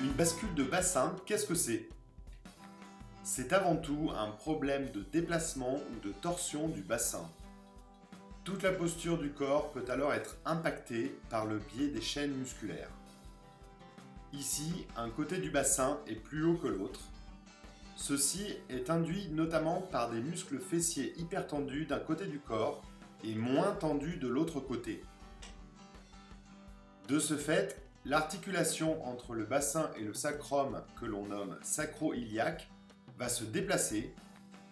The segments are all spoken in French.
Une bascule de bassin, qu'est-ce que c'est? C'est avant tout un problème de déplacement ou de torsion du bassin. Toute la posture du corps peut alors être impactée par le biais des chaînes musculaires. Ici, un côté du bassin est plus haut que l'autre. Ceci est induit notamment par des muscles fessiers hypertendus d'un côté du corps et moins tendus de l'autre côté. De ce fait, l'articulation entre le bassin et le sacrum, que l'on nomme sacro-iliaque, va se déplacer,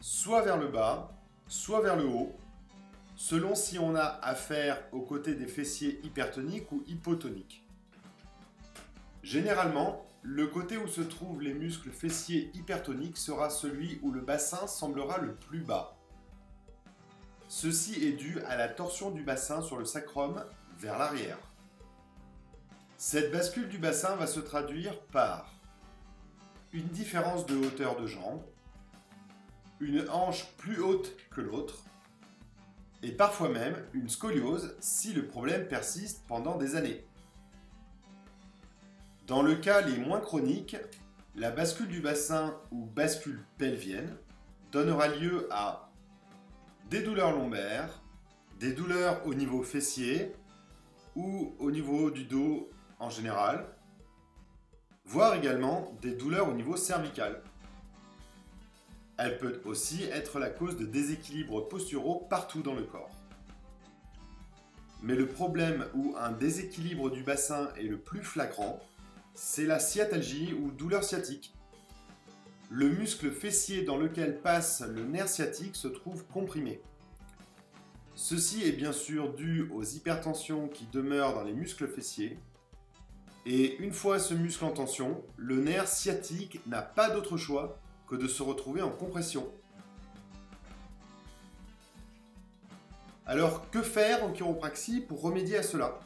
soit vers le bas, soit vers le haut, selon si on a affaire au côté des fessiers hypertoniques ou hypotoniques. Généralement, le côté où se trouvent les muscles fessiers hypertoniques sera celui où le bassin semblera le plus bas. Ceci est dû à la torsion du bassin sur le sacrum vers l'arrière. Cette bascule du bassin va se traduire par une différence de hauteur de jambe, une hanche plus haute que l'autre, et parfois même une scoliose si le problème persiste pendant des années. Dans le cas les moins chroniques, la bascule du bassin ou bascule pelvienne donnera lieu à des douleurs lombaires, des douleurs au niveau fessier ou au niveau du dos en général, voire également des douleurs au niveau cervical. Elle peut aussi être la cause de déséquilibres posturaux partout dans le corps. Mais le problème où un déséquilibre du bassin est le plus flagrant, c'est la sciatalgie ou douleur sciatique. Le muscle fessier dans lequel passe le nerf sciatique se trouve comprimé. Ceci est bien sûr dû aux hypertensions qui demeurent dans les muscles fessiers. Et une fois ce muscle en tension, le nerf sciatique n'a pas d'autre choix que de se retrouver en compression. Alors, que faire en chiropraxie pour remédier à cela?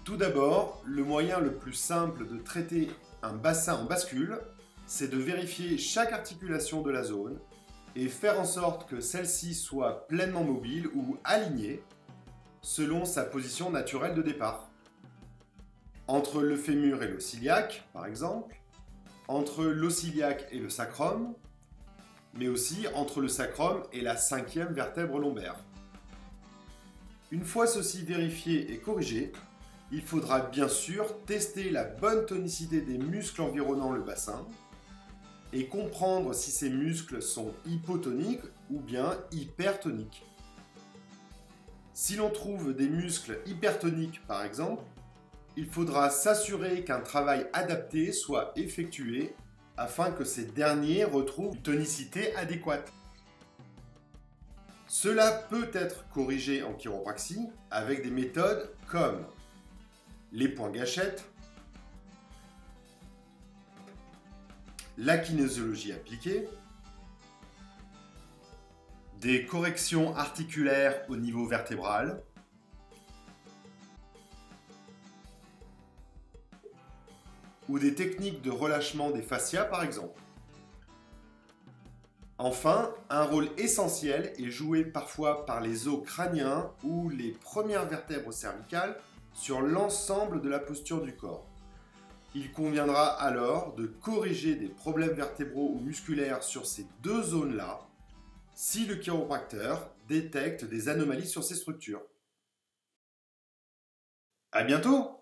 Tout d'abord, le moyen le plus simple de traiter un bassin en bascule, c'est de vérifier chaque articulation de la zone et faire en sorte que celle-ci soit pleinement mobile ou alignée selon sa position naturelle de départ. Entre le fémur et l'os iliaque, par exemple, entre l'os iliaque et le sacrum, mais aussi entre le sacrum et la 5e vertèbre lombaire. Une fois ceci vérifié et corrigé, il faudra bien sûr tester la bonne tonicité des muscles environnant le bassin et comprendre si ces muscles sont hypotoniques ou bien hypertoniques. Si l'on trouve des muscles hypertoniques par exemple, il faudra s'assurer qu'un travail adapté soit effectué afin que ces derniers retrouvent une tonicité adéquate. Cela peut être corrigé en chiropraxie avec des méthodes comme les points gâchettes, la kinésiologie appliquée, des corrections articulaires au niveau vertébral, ou des techniques de relâchement des fascias par exemple. Enfin, un rôle essentiel est joué parfois par les os crâniens ou les premières vertèbres cervicales sur l'ensemble de la posture du corps. Il conviendra alors de corriger des problèmes vertébraux ou musculaires sur ces deux zones-là si le chiropracteur détecte des anomalies sur ces structures. À bientôt!